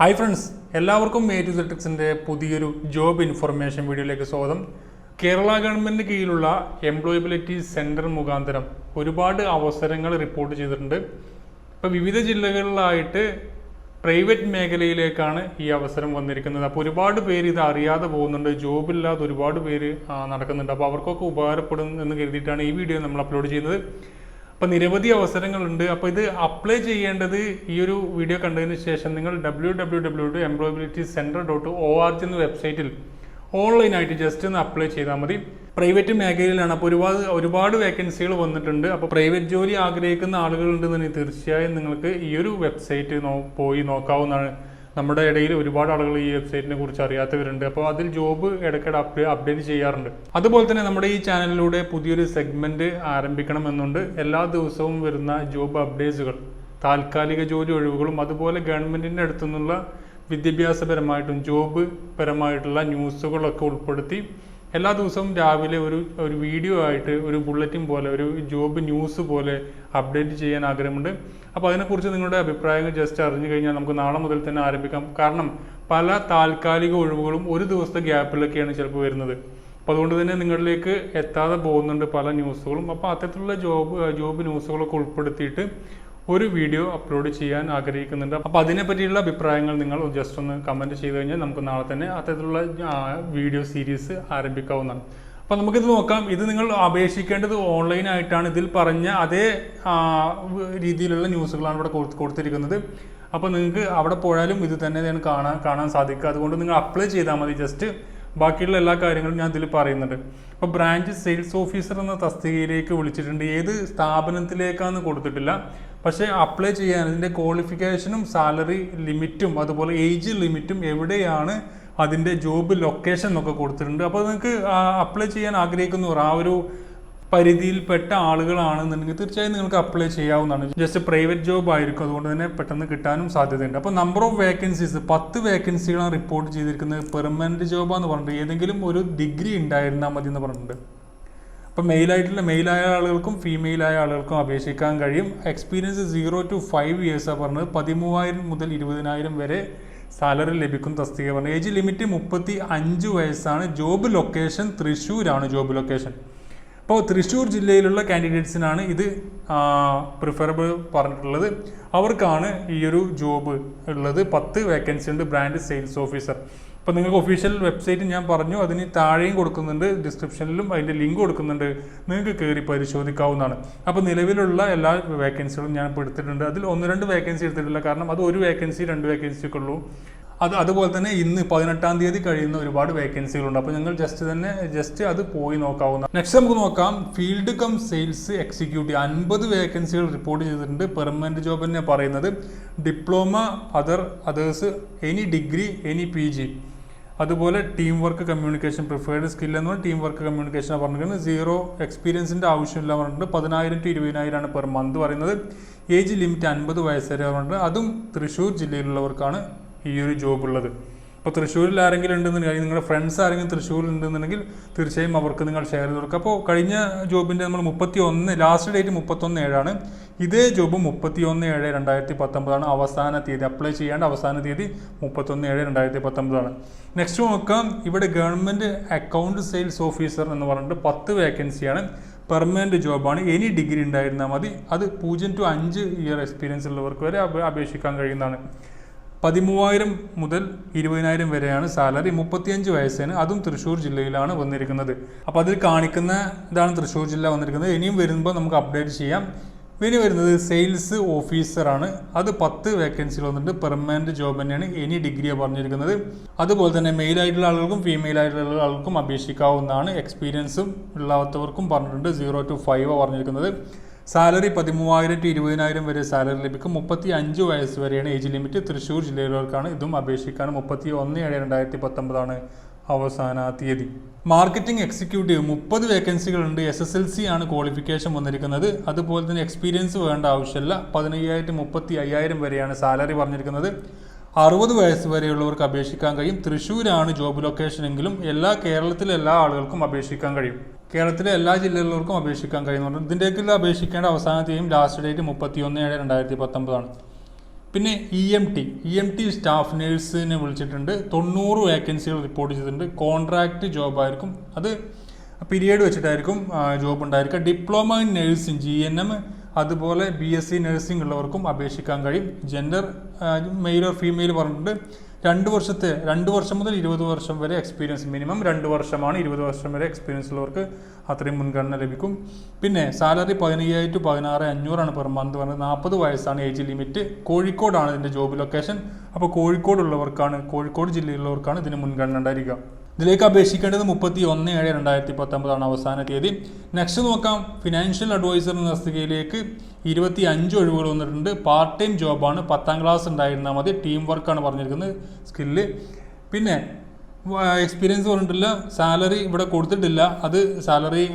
Hi friends, എല്ലാവർക്കും A to Z ട്രിക്സിൻ്റെ പുതിയൊരു job information വീഡിയോയിലേക്ക് സ്വാഗതം. കേരള ഗവൺമെൻറ് കീഴിലുള്ള എംപ്ലോയബിലിറ്റി സെൻറ്റർ മുഖാന്തരം ഒരുപാട് അവസരങ്ങൾ റിപ്പോർട്ട് ചെയ്തിട്ടുണ്ട്. ഇപ്പോൾ വിവിധ ജില്ലകളിലായിട്ട് പ്രൈവറ്റ് മേഖലയിലേക്കാണ് ഈ അവസരം വന്നിരിക്കുന്നത്. അപ്പോൾ ഒരുപാട് പേര് ഇത് അറിയാതെ പോകുന്നുണ്ട്, ജോബില്ലാതെ ഒരുപാട് പേര് നടക്കുന്നുണ്ട്. അപ്പോൾ അവർക്കൊക്കെ ഉപകാരപ്പെടും എന്ന് കരുതിയിട്ടാണ് ഈ വീഡിയോ നമ്മൾ അപ്ലോഡ് ചെയ്യുന്നത്. അപ്പോൾ നിരവധി അവസരങ്ങളുണ്ട്. അപ്പോൾ ഇത് അപ്ലൈ ചെയ്യേണ്ടത് ഈ ഒരു വീഡിയോ കണ്ടതിന് ശേഷം നിങ്ങൾ www.employabilitycenter.org എന്ന വെബ്സൈറ്റിൽ ഓൺലൈനായിട്ട് ജസ്റ്റ് ഒന്ന് അപ്ലൈ ചെയ്താൽ മതി. പ്രൈവറ്റ് മേഖലയിലാണ്. അപ്പോൾ ഒരുപാട് വേക്കൻസികൾ വന്നിട്ടുണ്ട്. അപ്പോൾ പ്രൈവറ്റ് ജോലി ആഗ്രഹിക്കുന്ന ആളുകളുണ്ടെന്നുണ്ടെങ്കിൽ തീർച്ചയായും നിങ്ങൾക്ക് ഈ ഒരു വെബ്സൈറ്റ് പോയി നോക്കാവുന്നതാണ്. നമ്മുടെ ഇടയിൽ ഒരുപാട് ആളുകൾ ഈ വെബ്സൈറ്റിനെ കുറിച്ച് അറിയാത്തവരുണ്ട്. അപ്പോൾ അതിൽ ജോബ് ഇടയ്ക്കിടെ അപ്ഡേറ്റ് ചെയ്യാറുണ്ട്. അതുപോലെ തന്നെ നമ്മുടെ ഈ ചാനലിലൂടെ പുതിയൊരു സെഗ്മെന്റ് ആരംഭിക്കണമെന്നുണ്ട്. എല്ലാ ദിവസവും വരുന്ന ജോബ് അപ്ഡേറ്റ്സുകൾ, താൽക്കാലിക ജോലി ഒഴിവുകളും അതുപോലെ ഗവൺമെന്റിന്റെ അടുത്തു നിന്നുള്ള വിദ്യാഭ്യാസപരമായിട്ടും ജോബ് പരമായിട്ടുള്ള ന്യൂസുകളൊക്കെ ഉൾപ്പെടുത്തി എല്ലാ ദിവസവും രാവിലെ ഒരു വീഡിയോ ആയിട്ട് ഒരു ബുള്ളറ്റിൻ പോലെ ഒരു ജോബ് ന്യൂസ് പോലെ അപ്ഡേറ്റ് ചെയ്യാൻ ആഗ്രഹമുണ്ട്. അപ്പോൾ അതിനെക്കുറിച്ച് നിങ്ങളുടെ അഭിപ്രായങ്ങൾ ജസ്റ്റ് അറിഞ്ഞു കഴിഞ്ഞാൽ നമുക്ക് നാളെ മുതൽ തന്നെ ആരംഭിക്കാം. കാരണം പല താൽക്കാലിക ഒഴിവുകളും ഒരു ദിവസത്തെ ഗ്യാപ്പിലൊക്കെയാണ് ചിലപ്പോൾ വരുന്നത്. അപ്പോൾ അതുകൊണ്ട് തന്നെ നിങ്ങളിലേക്ക് എത്താതെ പോകുന്നുണ്ട് പല ന്യൂസുകളും. അപ്പോൾ അത്തരത്തിലുള്ള ജോബ് ന്യൂസുകളൊക്കെ ഉൾപ്പെടുത്തിയിട്ട് ഒരു വീഡിയോ അപ്ലോഡ് ചെയ്യാൻ ആഗ്രഹിക്കുന്നുണ്ട്. അപ്പോൾ അതിനെ പറ്റിയുള്ള അഭിപ്രായങ്ങൾ നിങ്ങൾ ജസ്റ്റ് ഒന്ന് കമൻറ്റ് ചെയ്ത് കഴിഞ്ഞാൽ നമുക്ക് നാളെ തന്നെ അത്തരത്തിലുള്ള വീഡിയോ സീരീസ് ആരംഭിക്കാവുന്നതാണ്. അപ്പോൾ നമുക്കിത് നോക്കാം. ഇത് നിങ്ങൾ അപേക്ഷിക്കേണ്ടത് ഓൺലൈനായിട്ടാണ്. ഇതിൽ പറഞ്ഞ അതേ രീതിയിലുള്ള ന്യൂസുകളാണ് ഇവിടെ കൊടുത്തിരിക്കുന്നത്. അപ്പോൾ നിങ്ങൾക്ക് അവിടെ പോയാലും ഇത് തന്നെയാണ് കാണാൻ സാധിക്കുക. അതുകൊണ്ട് നിങ്ങൾ അപ്ലൈ ചെയ്താൽ മതി. ജസ്റ്റ് ബാക്കിയുള്ള എല്ലാ കാര്യങ്ങളും ഞാൻ ഇതിൽ പറയുന്നുണ്ട്. ഇപ്പോൾ ബ്രാഞ്ച് സെയിൽസ് ഓഫീസർ എന്ന തസ്തികയിലേക്ക് വിളിച്ചിട്ടുണ്ട്. ഏത് സ്ഥാപനത്തിലേക്കാണെന്ന് കൊടുത്തിട്ടില്ല. പക്ഷേ അപ്ലൈ ചെയ്യാൻ അതിൻ്റെ ക്വാളിഫിക്കേഷനും സാലറി ലിമിറ്റും അതുപോലെ ഏജ് ലിമിറ്റും എവിടെയാണ് അതിൻ്റെ ജോബ് ലൊക്കേഷൻ എന്നൊക്കെ കൊടുത്തിട്ടുണ്ട്. അപ്പോൾ നിങ്ങൾക്ക് അപ്ലൈ ചെയ്യാൻ ആഗ്രഹിക്കുന്നവർ ആ ഒരു പരിധിയിൽപ്പെട്ട ആളുകളാണെന്നുണ്ടെങ്കിൽ തീർച്ചയായും നിങ്ങൾക്ക് അപ്ലൈ ചെയ്യാവുന്നതാണ്. ജസ്റ്റ് പ്രൈവറ്റ് ജോബ് ആയിരിക്കും, അതുകൊണ്ട് തന്നെ പെട്ടെന്ന് കിട്ടാനും സാധ്യതയുണ്ട്. അപ്പോൾ നമ്പർ ഓഫ് വേക്കൻസീസ് 10 വേക്കൻസികളാണ് റിപ്പോർട്ട് ചെയ്തിരിക്കുന്നത്. പെർമനന്റ് ജോബാന്ന് പറഞ്ഞിട്ട് ഏതെങ്കിലും ഒരു ഡിഗ്രി ഉണ്ടായിരുന്നാൽ മതി എന്ന് പറഞ്ഞിട്ടുണ്ട്. അപ്പോൾ മെയിലായ ആളുകൾക്കും ഫീമെയിലായ ആളുകൾക്കും അപേക്ഷിക്കാൻ കഴിയും. എക്സ്പീരിയൻസ് 0 to 5 ഇയേഴ്സാണ് പറഞ്ഞത്. 13,000 മുതൽ 20,000 വരെ സാലറി ലഭിക്കും തസ്തിക പറഞ്ഞത്. ഏജ് ലിമിറ്റ് 35 വയസ്സാണ്. ജോബ് ലൊക്കേഷൻ തൃശ്ശൂരാണ് ജോബ് ലൊക്കേഷൻ. അപ്പോൾ തൃശ്ശൂർ ജില്ലയിലുള്ള കാൻഡിഡേറ്റ്സിനാണ് ഇത് പ്രിഫറബിൾ പറഞ്ഞിട്ടുള്ളത്. അവർക്കാണ് ഈ ഒരു ജോബ് ഉള്ളത്. 10 വേക്കൻസി ഉണ്ട് ബ്രാഞ്ച് സെയിൽസ് ഓഫീസർ. അപ്പോൾ നിങ്ങൾക്ക് ഒഫീഷ്യൽ വെബ്സൈറ്റ് ഞാൻ പറഞ്ഞു, അതിന് താഴെയും കൊടുക്കുന്നുണ്ട്, ഡിസ്ക്രിപ്ഷനിലും അതിൻ്റെ ലിങ്ക് കൊടുക്കുന്നുണ്ട്. നിങ്ങൾക്ക് കയറി പരിശോധിക്കാവുന്നതാണ്. അപ്പോൾ നിലവിലുള്ള എല്ലാ വേക്കൻസികളും ഞാൻ ഇപ്പോൾ എടുത്തിട്ടുണ്ട്. അതിൽ 1-2 വേക്കൻസി എടുത്തിട്ടില്ല, കാരണം അത് 1 വേക്കൻസി 2 വേക്കൻസി ഒക്കെ ഉള്ളൂ. അതുപോലെ തന്നെ ഇന്ന് 18-ാം തീയതി കഴിയുന്ന ഒരുപാട് വേക്കൻസികളുണ്ട്. അപ്പോൾ നിങ്ങൾ ജസ്റ്റ് അത് പോയി നോക്കാവുന്ന. നെക്സ്റ്റ് നമുക്ക് നോക്കാം. ഫീൽഡ് കം സെയിൽസ് എക്സിക്യൂട്ടീവ് 50 വേക്കൻസികൾ റിപ്പോർട്ട് ചെയ്തിട്ടുണ്ട്. പെർമനന്റ് ജോബ് തന്നെ പറയുന്നത്. Diploma others any degree any PG. അതുപോലെ team work communication preferred skill എന്ന് പറഞ്ഞാൽ ടീം വർക്ക് കമ്മ്യൂണിക്കേഷനാണ് പറഞ്ഞിരിക്കുന്നത്. 0 എക്സ്പീരിയൻസിൻ്റെ ആവശ്യമില്ല പറഞ്ഞിട്ട് 10,000 to 20,000 പെർ മന്ത് പറയുന്നത്. ഏജ് ലിമിറ്റ് 50 വയസ്സ് വരെ പറഞ്ഞിട്ട്. അതും തൃശ്ശൂർ ജില്ലയിലുള്ളവർക്കാണ് ഈ ഒരു ജോബ് ഉള്ളത്. അപ്പോൾ തൃശ്ശൂരിൽ ആരെങ്കിലും ഉണ്ടെന്നുണ്ടെങ്കിൽ, നിങ്ങളുടെ ഫ്രണ്ട്സ് ആരെങ്കിലും തൃശ്ശൂരിൽ ഉണ്ടെന്നുണ്ടെങ്കിൽ തീർച്ചയായും അവർക്ക് നിങ്ങൾ ഷെയർ ചെയ്ത് കൊടുക്കുക. അപ്പോൾ കഴിഞ്ഞ ജോബിൻ്റെ നമ്മൾ 31 ലാസ്റ്റ് ഡേറ്റ് 31/7 ഇതേ ജോബ് 31/7/2019 അവസാന തീയതി. അപ്ലൈ ചെയ്യേണ്ട അവസാന തീയതി 31/7/2019. നെക്സ്റ്റ് നോക്കാം. ഇവിടെ ഗവൺമെൻറ് അക്കൗണ്ട് സെയിൽസ് ഓഫീസർ എന്ന് പറഞ്ഞിട്ട് 10 വേക്കൻസിയാണ്. പെർമനന്റ് ജോബാണ്. എനി ഡിഗ്രി ഉണ്ടായിരുന്നാൽ മതി. അത് 0 to 5 ഇയർ എക്സ്പീരിയൻസ് ഉള്ളവർക്ക് വരെ അപേക്ഷിക്കാൻ കഴിയുന്നതാണ്. 13,000 മുതൽ 20,000 വരെയാണ് സാലറി. 35 വയസ്സിന്. അതും തൃശ്ശൂർ ജില്ലയിലാണ് വന്നിരിക്കുന്നത്. അപ്പോൾ അതിൽ കാണിക്കുന്ന ഇതാണ് തൃശ്ശൂർ ജില്ല വന്നിരിക്കുന്നത്. ഇനിയും വരുമ്പോൾ നമുക്ക് അപ്ഡേറ്റ് ചെയ്യാം. ഇനി വരുന്നത് സെയിൽസ് ഓഫീസറാണ്. അത് 10 വേക്കൻസികൾ വന്നിട്ട് പെർമനന്റ് ജോബ് തന്നെയാണ്. എനി ഡിഗ്രിയാണ് പറഞ്ഞിരിക്കുന്നത്. അതുപോലെ തന്നെ മെയിലായിട്ടുള്ള ആളുകൾക്കും ഫീമെയിലായിട്ടുള്ള ആളുകൾക്കും അപേക്ഷിക്കാവുന്നതാണ്. എക്സ്പീരിയൻസും ഉള്ളവർക്കും പറഞ്ഞിട്ടുണ്ട്. 0 to 5 പറഞ്ഞിരിക്കുന്നത്. സാലറി 13,000 to 20,000 വരെ സാലറി ലഭിക്കും. 35 വയസ്സ് വരെയാണ് ഏജ് ലിമിറ്റ്. തൃശ്ശൂർ ജില്ലയിലുള്ളവർക്കാണ് ഇതും അപേക്ഷിക്കാൻ. 31/7/2019 അവസാന തീയതി. Marketing executive 30 വേക്കൻസികളുണ്ട്. SSLC ആണ് ക്വാളിഫിക്കേഷൻ വന്നിരിക്കുന്നത്. അതുപോലെ തന്നെ എക്സ്പീരിയൻസ് വേണ്ട ആവശ്യമില്ല. 15,000 to 35,000 വരെയാണ് സാലറി പറഞ്ഞിരിക്കുന്നത്. 60 വയസ്സ് വരെയുള്ളവർക്ക് അപേക്ഷിക്കാൻ കഴിയും. തൃശ്ശൂരാണ് ജോബ് ലൊക്കേഷൻ എങ്കിലും കേരളത്തിലെ എല്ലാ ആളുകൾക്കും അപേക്ഷിക്കാൻ കഴിയും. കേരളത്തിലെ എല്ലാ ജില്ലകളിലും അപേക്ഷിക്കാൻ കഴിയുന്നുണ്ട്. ഇതിൻ്റെയൊക്കെ അപേക്ഷിക്കേണ്ട അവസാന തീയതിയും ലാസ്റ്റ് ഡേറ്റ് 31/7/2019. പിന്നെ EMT സ്റ്റാഫ് നേഴ്സിനെ വിളിച്ചിട്ടുണ്ട്. 90 വേക്കൻസികൾ റിപ്പോർട്ട് ചെയ്തിട്ടുണ്ട്. കോൺട്രാക്റ്റ് ജോബായിരിക്കും, അത് പീരിയഡ് വെച്ചിട്ടായിരിക്കും ജോബ് ഉണ്ടായിരിക്കുക. ഡിപ്ലോമ ഇൻ നഴ്സിംഗ് GNM അതുപോലെ BSc നഴ്സിംഗ് ഉള്ളവർക്കും അപേക്ഷിക്കാൻ കഴിയും. ജെൻഡർ മെയിൽ ഓർ ഫീമെയിൽ പറഞ്ഞിട്ടുണ്ട്. 2 വർഷം മുതൽ 20 വർഷം വരെ എക്സ്പീരിയൻസ്, മിനിമം 2 വർഷമാണ്. 20 വർഷം വരെ എക്സ്പീരിയൻസ് ഉള്ളവർക്ക് അത്രയും മുൻഗണന ലഭിക്കും. പിന്നെ സാലറി 15,000 to 16,500 പെർ മന്ത് പറഞ്ഞത്. 40 വയസ്സാണ് ഏജ് ലിമിറ്റ്. കോഴിക്കോടാണ് ഇതിൻ്റെ ജോബ് ലൊക്കേഷൻ. അപ്പോൾ കോഴിക്കോട് ജില്ലയിലുള്ളവർക്കാണ് ഇതിന് മുൻഗണന ഉണ്ടായിരിക്കുക. ഇതിലേക്ക് അപേക്ഷിക്കേണ്ടത് 31/7/2019 അവസാന തീയതി. നെക്സ്റ്റ് നോക്കാം, ഫിനാൻഷ്യൽ അഡ്വൈസർ എന്ന തസ്തികയിലേക്ക് 25 ഒഴിവുകൾ വന്നിട്ടുണ്ട്. പാർട്ട് ടൈം ജോബാണ്. 10ാം ക്ലാസ് ഉണ്ടായിരുന്നാൽ മതി. ടീം വർക്കാണ് പറഞ്ഞിരിക്കുന്നത് സ്കില്ല്. പിന്നെ എക്സ്പീരിയൻസ് പറഞ്ഞിട്ടില്ല. സാലറി ഇവിടെ കൊടുത്തിട്ടില്ല. അത് സാലറി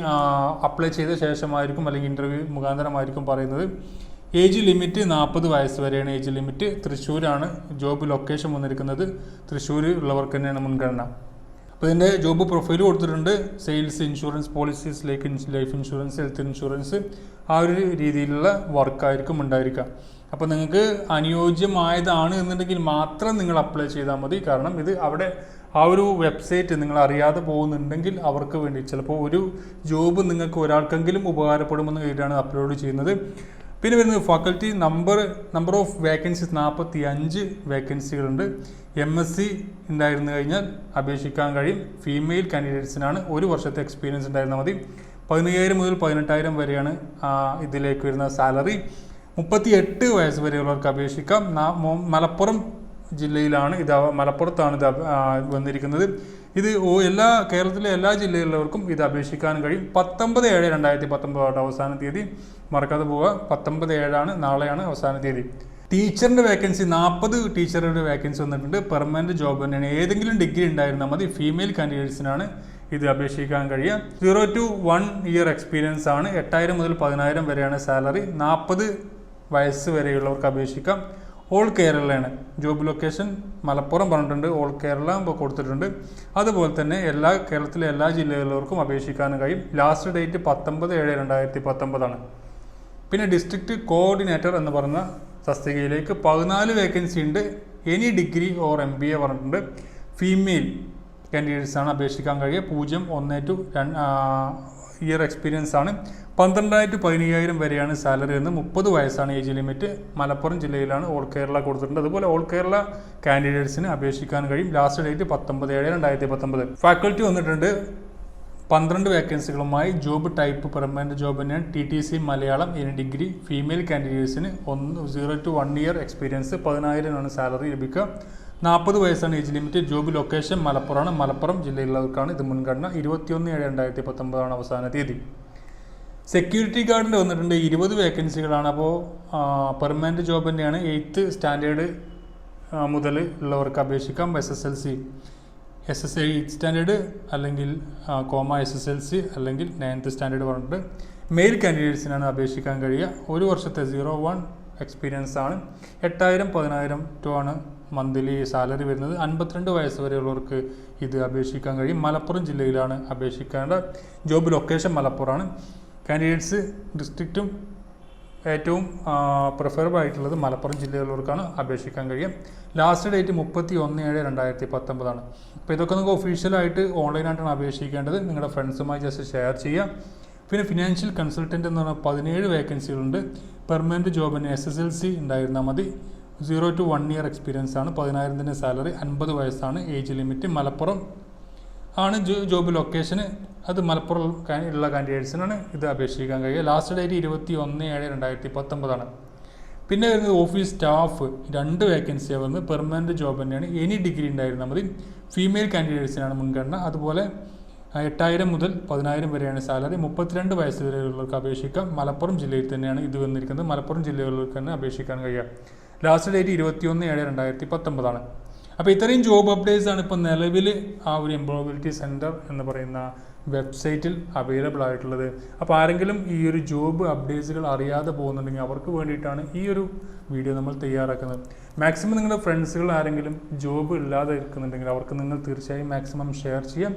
അപ്ലൈ ചെയ്ത ശേഷമായിരിക്കും അല്ലെങ്കിൽ ഇൻ്റർവ്യൂ മുഖാന്തരമായിരിക്കും പറയുന്നത്. ഏജ് ലിമിറ്റ് 40 വയസ്സ് വരെയാണ് ഏജ് ലിമിറ്റ്. തൃശ്ശൂരാണ് ജോബ് ലൊക്കേഷൻ വന്നിരിക്കുന്നത്. തൃശ്ശൂർ ഉള്ളവർക്ക് തന്നെയാണ് മുൻഗണന. അപ്പോൾ ഇതിൻ്റെ ജോബ് പ്രൊഫൈൽ കൊടുത്തിട്ടുണ്ട്. Sales, insurance policies, life insurance, health insurance, ആ ഒരു രീതിയിലുള്ള വർക്കായിരിക്കും ഉണ്ടായിരിക്കുക. അപ്പോൾ നിങ്ങൾക്ക് അനുയോജ്യമായതാണ് എന്നുണ്ടെങ്കിൽ മാത്രം നിങ്ങൾ അപ്ലൈ ചെയ്താൽ മതി. കാരണം ഇത് അവിടെ ആ ഒരു വെബ്സൈറ്റ് നിങ്ങൾ അറിയാതെ പോകുന്നുണ്ടെങ്കിൽ അവർക്ക് വേണ്ടി ചിലപ്പോൾ ഒരു ജോബ് നിങ്ങൾക്ക് ഒരാൾക്കെങ്കിലും ഉപകാരപ്പെടുമെന്ന് കരുതിയാണ് അപ്ലോഡ് ചെയ്യുന്നത്. പിന്നെ വരുന്നത് faculty number of vacancies 45 വേക്കൻസികളുണ്ട്. MSc ഉണ്ടായിരുന്നു കഴിഞ്ഞാൽ അപേക്ഷിക്കാൻ കഴിയും. ഫീമെയിൽ കാൻഡിഡേറ്റ്സിനാണ്. 1 വർഷത്തെ എക്സ്പീരിയൻസ് ഉണ്ടായിരുന്നാൽ മതി. 15,000 മുതൽ 18,000 വരെയാണ് ഇതിലേക്ക് വരുന്ന സാലറി. 38 വയസ്സ് വരെയുള്ളവർക്ക് അപേക്ഷിക്കാം. മലപ്പുറം ജില്ലയിലാണ് മലപ്പുറത്താണ് ഇത് വന്നിരിക്കുന്നത്. ഇത് കേരളത്തിലെ എല്ലാ ജില്ലയിലുള്ളവർക്കും ഇത് അപേക്ഷിക്കാൻ കഴിയും. 19/7/2019 അവസാന തീയതി. മറക്കാതെ പോവുക, 19/7 നാളെയാണ് അവസാന തീയതി. ടീച്ചറിൻ്റെ വേക്കൻസി 40 ടീച്ചറുടെ വേക്കൻസി വന്നിട്ടുണ്ട്. പെർമനൻറ്റ് ജോബ് തന്നെയാണ്. ഏതെങ്കിലും ഡിഗ്രി ഉണ്ടായിരുന്നാൽ മതി. ഫീമെയിൽ കാൻഡിഡേറ്റ്സിനാണ് ഇത് അപേക്ഷിക്കാൻ കഴിയുക. 0 to 1 ഇയർ എക്സ്പീരിയൻസ് ആണ്. 8,000 മുതൽ 10,000 വരെയാണ് സാലറി. 40 വയസ്സ് വരെയുള്ളവർക്ക് അപേക്ഷിക്കാം. ഓൾ കേരളയാണ് ജോബ് ലൊക്കേഷൻ. മലപ്പുറം പറഞ്ഞിട്ടുണ്ട്, ഓൾ കേരള കൊടുത്തിട്ടുണ്ട്. അതുപോലെ തന്നെ കേരളത്തിലെ എല്ലാ ജില്ലകളിലുള്ളവർക്കും അപേക്ഷിക്കാനും കഴിയും. Last date 19/7/2019. പിന്നെ ഡിസ്ട്രിക്ട് കോർഡിനേറ്റർ എന്ന് പറയുന്ന തസ്തികയിലേക്ക് 14 വേക്കൻസി ഉണ്ട്. എനി ഡിഗ്രി ഓർ MBA പറഞ്ഞിട്ടുണ്ട്. ഫീമെയിൽ കാൻഡിഡേറ്റ്സ് ആണ് അപേക്ഷിക്കാൻ കഴിയുക. 0-1 to 2 ഇയർ എക്സ്പീരിയൻസ് ആണ്. 12,000 to 15,000 വരെയാണ് സാലറി എന്ന്. 30 വയസ്സാണ് ഏജ് ലിമിറ്റ്. മലപ്പുറം ജില്ലയിലാണ് ഓൾ കേരള കൊടുത്തിട്ടുണ്ട്. അതുപോലെ ഓൾ കേരള കാൻഡിഡേറ്റ്സിന് അപേക്ഷിക്കാൻ കഴിയും. Last date 19/7/2019. ഫാക്കൽറ്റി വന്നിട്ടുണ്ട് 12 വേക്കൻസികളുമായി. ജോബ് ടൈപ്പ് പെർമനൻറ്റ് ജോബ് തന്നെയാണ്. TTC Malayalam, any degree. Female കാൻഡിഡേറ്റ്സിന് 0 to 1 ഇയർ എക്സ്പീരിയൻസ്. 10,000 സാലറി ലഭിക്കുക. 40 വയസ്സാണ് ഏജ് ലിമിറ്റ്. ജോബ് ലൊക്കേഷൻ മലപ്പുറമാണ്. മലപ്പുറം ജില്ലയിലുള്ളവർക്കാണ് ഇത് മുൻഗണന. 21/7/2019 അവസാന തീയതി. സെക്യൂരിറ്റി ഗാർഡിൻ്റെ വന്നിട്ടുണ്ട് 20 വേക്കൻസികളാണ്. അപ്പോൾ പെർമനൻറ്റ് ജോബ് തന്നെയാണ്. 8th സ്റ്റാൻഡേർഡ് മുതൽ ഉള്ളവർക്ക് അപേക്ഷിക്കാം. SSLC 8th സ്റ്റാൻഡേർഡ് അല്ലെങ്കിൽ SSLC അല്ലെങ്കിൽ 9th സ്റ്റാൻഡേർഡ് പറഞ്ഞിട്ട് മെയിൽ കാൻഡിഡേറ്റ്സിനാണ് അപേക്ഷിക്കാൻ കഴിയുക. 1 വർഷത്തെ 0-1 എക്സ്പീരിയൻസ് ആണ്. 8,000-10,000 ആണ് മന്ത്ലി സാലറി വരുന്നത്. 52 വയസ്സ് വരെയുള്ളവർക്ക് ഇത് അപേക്ഷിക്കാൻ കഴിയും. മലപ്പുറം ജില്ലയിലാണ് അപേക്ഷിക്കേണ്ട. ജോബ് ലൊക്കേഷൻ മലപ്പുറമാണ്. കാൻഡിഡേറ്റ്സ് ഡിസ്ട്രിക്റ്റും ഏറ്റവും പ്രിഫറബിൾ ആയിട്ടുള്ളത് മലപ്പുറം ജില്ലയിലുള്ളവർക്കാണ് അപേക്ഷിക്കാൻ കഴിയും. Last date 31/7/2019. അപ്പോൾ ഇതൊക്കെ നിങ്ങൾക്ക് ഒഫീഷ്യലായിട്ട് ഓൺലൈനായിട്ടാണ് അപേക്ഷിക്കേണ്ടത്. നിങ്ങളുടെ ഫ്രണ്ട്സുമായി ജസ്റ്റ് ഷെയർ ചെയ്യുക. പിന്നെ ഫിനാൻഷ്യൽ കൺസൾട്ടൻറ്റ് എന്ന് പറഞ്ഞാൽ 17 വേക്കൻസികളുണ്ട്. പെർമനൻറ്റ് ജോബിന് SSLC ഉണ്ടായിരുന്നാൽ മതി. 0 to 1 ഇയർ എക്സ്പീരിയൻസ് ആണ്. 10,000 സാലറി. 50 വയസ്സാണ് ഏജ് ലിമിറ്റ്. മലപ്പുറം ആണ് ജോബ് ലൊക്കേഷന്. അത് മലപ്പുറം ഉള്ള കാൻഡിഡേറ്റ്സിനാണ് ഇത് അപേക്ഷിക്കാൻ കഴിയുക. Last date 21/7/2019. പിന്നെ വരുന്നത് ഓഫീസ് സ്റ്റാഫ് 2 വേക്കൻസിയാണ് വന്നത്. പെർമനൻറ്റ് ജോബ് തന്നെയാണ്. എനി ഡിഗ്രി ഉണ്ടായിരുന്നാൽ മതി. ഫീമെയിൽ കാൻഡിഡേറ്റ്സിനാണ് മുൻഗണന. അതുപോലെ 8,000 മുതൽ 10,000 വരെയാണ് സാലറി. 32 വയസ്സ് വരെയുള്ളവർക്ക് അപേക്ഷിക്കാം. മലപ്പുറം ജില്ലയിൽ തന്നെയാണ് ഇത് വന്നിരിക്കുന്നത്. മലപ്പുറം ജില്ലയിലുള്ളവർക്ക് തന്നെ അപേക്ഷിക്കാൻ കഴിയുക. Last date 21/7/2019. അപ്പോൾ ഇത്രയും ജോബ് അപ്ഡേറ്റ്സ് ആണ് ഇപ്പോൾ നിലവിൽ ആ ഒരു എംപ്ലോയബിലിറ്റി സെൻറ്റർ എന്ന് പറയുന്ന വെബ്സൈറ്റിൽ അവൈലബിൾ ആയിട്ടുള്ളത്. അപ്പോൾ ആരെങ്കിലും ഈ ഒരു ജോബ് അപ്ഡേറ്റ്സുകൾ അറിയാതെ പോകുന്നുണ്ടെങ്കിൽ അവർക്ക് വേണ്ടിയിട്ടാണ് ഈ ഒരു വീഡിയോ നമ്മൾ തയ്യാറാക്കുന്നത്. മാക്സിമം നിങ്ങളുടെ ഫ്രണ്ട്സുകൾ ആരെങ്കിലും ജോബ് ഇല്ലാതെ ഇരിക്കുന്നുണ്ടെങ്കിൽ അവർക്ക് നിങ്ങൾ തീർച്ചയായും മാക്സിമം ഷെയർ ചെയ്യാം.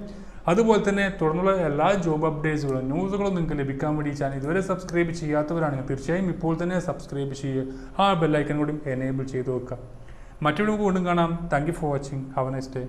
അതുപോലെ തന്നെ തുടർന്നുള്ള എല്ലാ ജോബ് അപ്ഡേറ്റ്സുകളും ന്യൂസുകളും നിങ്ങൾക്ക് ലഭിക്കാൻ വേണ്ടി ചാനൽ ഇതുവരെ സബ്സ്ക്രൈബ് ചെയ്യാത്തവരാണെങ്കിൽ തീർച്ചയായും ഇപ്പോൾ തന്നെ സബ്സ്ക്രൈബ് ചെയ്യുക, ആ ബെല്ലൈക്കൻ കൂടി എനേബിൾ ചെയ്ത് വെക്കുക. മറ്റൊരു വീണ്ടും കാണാം. Thank you for watching. Have A nice day.